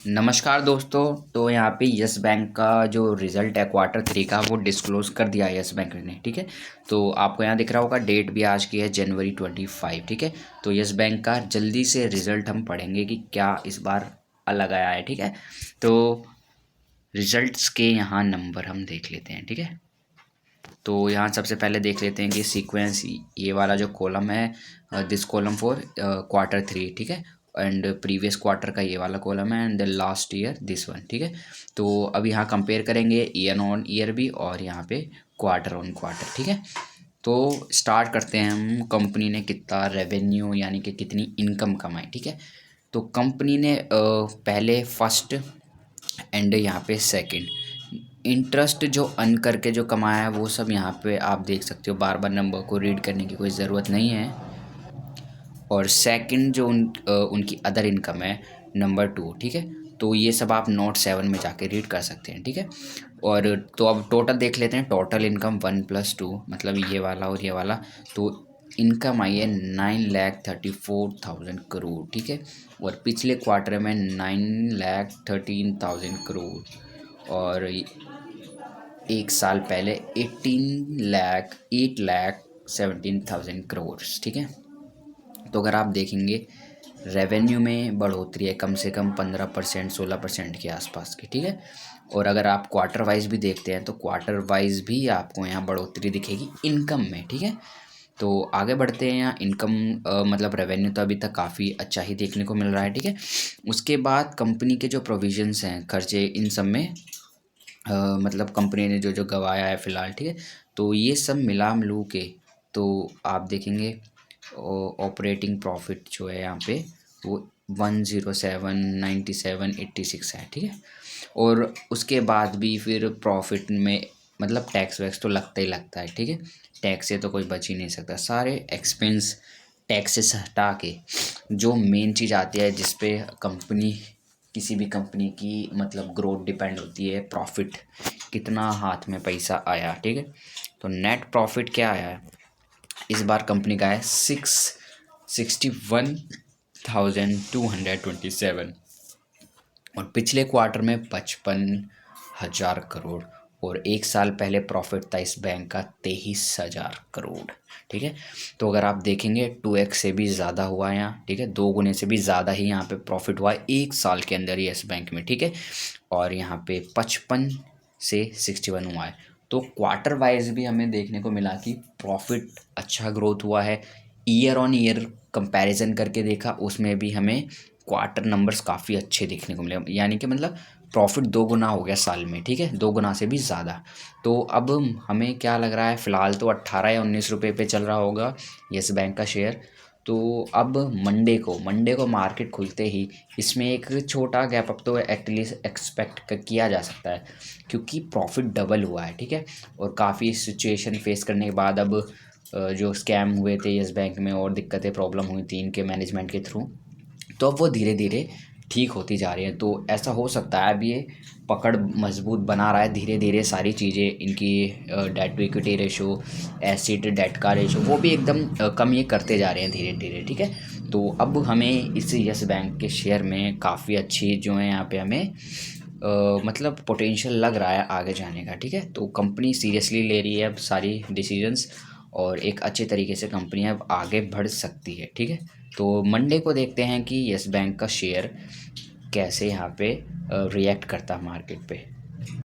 नमस्कार दोस्तों। तो यहाँ पे यस बैंक का जो रिज़ल्ट है क्वार्टर थ्री का वो डिस्क्लोज़ कर दिया है यस बैंक ने। ठीक है, तो आपको यहाँ दिख रहा होगा डेट भी आज की है जनवरी 25। ठीक है, तो यस बैंक का जल्दी से रिज़ल्ट हम पढ़ेंगे कि क्या इस बार अलग आया है। ठीक है, तो रिज़ल्ट्स के यहाँ नंबर हम देख लेते हैं। ठीक है, तो यहाँ सबसे पहले देख लेते हैं कि सीक्वेंस ये वाला जो कॉलम है this column for quarter three. ठीक है, एंड प्रीवियस क्वार्टर का ये वाला कॉलम है and the last year this one. ठीक है, तो अब यहाँ कंपेयर करेंगे ईयर ऑन ईयर भी और यहाँ पे क्वार्टर ऑन क्वार्टर। ठीक है, तो स्टार्ट करते हैं हम कंपनी ने कितना रेवेन्यू यानी कि कितनी इनकम कमाई। ठीक है, तो कंपनी ने पहले फर्स्ट एंड यहाँ पे सेकंड इंटरेस्ट जो अर्न करके जो कमाया है वो सब यहाँ पे आप देख सकते हो। बार बार नंबर को रीड करने की कोई ज़रूरत नहीं है। और सेकंड जो उनकी अदर इनकम है नंबर 2। ठीक है, तो ये सब आप नोट 7 में जाके रीड कर सकते हैं। ठीक है, और तो अब टोटल देख लेते हैं। टोटल इनकम 1+2 मतलब ये वाला और ये वाला, तो इनकम आई है 9,34,000 करोड़। ठीक है, और पिछले क्वार्टर में 9,13,000 करोड़ और एक साल पहले 8,17,000 करोड़। ठीक है, तो अगर आप देखेंगे रेवेन्यू में बढ़ोतरी है कम से कम 15% 16% के आसपास की। ठीक है, और अगर आप क्वार्टर वाइज भी देखते हैं तो क्वार्टर वाइज भी आपको यहाँ बढ़ोतरी दिखेगी इनकम में। ठीक है, तो आगे बढ़ते हैं। यहाँ इनकम मतलब रेवेन्यू तो अभी तक काफ़ी अच्छा ही देखने को मिल रहा है। ठीक है, उसके बाद कंपनी के जो प्रोविजंस हैं खर्चे इन सब में मतलब कंपनी ने जो जो गवाया है फ़िलहाल। ठीक है, तो ये सब मिला मिलू के तो आप देखेंगे ऑपरेटिंग प्रॉफिट जो है यहाँ पे वो 107, 97, 86 है। ठीक है, और उसके बाद भी फिर प्रॉफिट में मतलब टैक्स वैक्स तो लगता ही लगता है। ठीक है, टैक्स से तो कोई बच ही नहीं सकता। सारे एक्सपेंस टैक्सेस हटा के जो मेन चीज़ आती है जिस पे कंपनी किसी भी कंपनी की मतलब ग्रोथ डिपेंड होती है, प्रॉफिट कितना हाथ में पैसा आया। ठीक है, तो नेट प्रॉफिट क्या आया है इस बार कंपनी का है 661,227 और पिछले क्वार्टर में 55,000 करोड़ और एक साल पहले प्रॉफिट था इस बैंक का 23,000 करोड़। ठीक है, तो अगर आप देखेंगे 2x से भी ज़्यादा हुआ है यहाँ। ठीक है, 2 गुने से भी ज़्यादा ही यहाँ पे प्रॉफिट हुआ है एक साल के अंदर ही इस बैंक में। ठीक है, और यहाँ पे 55 से 61 हुआ है। तो क्वार्टर वाइज भी हमें देखने को मिला कि प्रॉफिट अच्छा ग्रोथ हुआ है। ईयर ऑन ईयर कंपैरिजन करके देखा उसमें भी हमें क्वार्टर नंबर्स काफ़ी अच्छे देखने को मिले, यानी कि मतलब प्रॉफिट 2 गुना हो गया साल में। ठीक है, 2 गुना से भी ज़्यादा। तो अब हमें क्या लग रहा है, फ़िलहाल तो 18 या 19 रुपये पे चल रहा होगा येस बैंक का शेयर। तो अब मंडे को मार्केट खुलते ही इसमें एक छोटा गैप अप तो एटलीस्ट एक्सपेक्ट किया जा सकता है क्योंकि प्रॉफिट डबल हुआ है। ठीक है, और काफ़ी सिचुएशन फेस करने के बाद अब जो स्कैम हुए थे येस बैंक में और दिक्कतें प्रॉब्लम हुई थी इनके मैनेजमेंट के थ्रू, तो अब वो धीरे धीरे ठीक होती जा रही है। तो ऐसा हो सकता है अब ये पकड़ मजबूत बना रहा है धीरे धीरे सारी चीज़ें। इनकी debt to equity ratio, acid debt का रेशो वो भी एकदम कम ये करते जा रहे हैं धीरे धीरे। ठीक है, तो अब हमें इस यस बैंक के शेयर में काफ़ी अच्छी जो है यहाँ पे हमें मतलब पोटेंशियल लग रहा है आगे जाने का। ठीक है, तो कंपनी सीरियसली ले रही है अब सारी डिसीजंस और एक अच्छे तरीके से कंपनी अब आगे बढ़ सकती है। ठीक है, तो मंडे को देखते हैं कि यस बैंक का शेयर कैसे यहाँ पे रिएक्ट करता है मार्केट पे।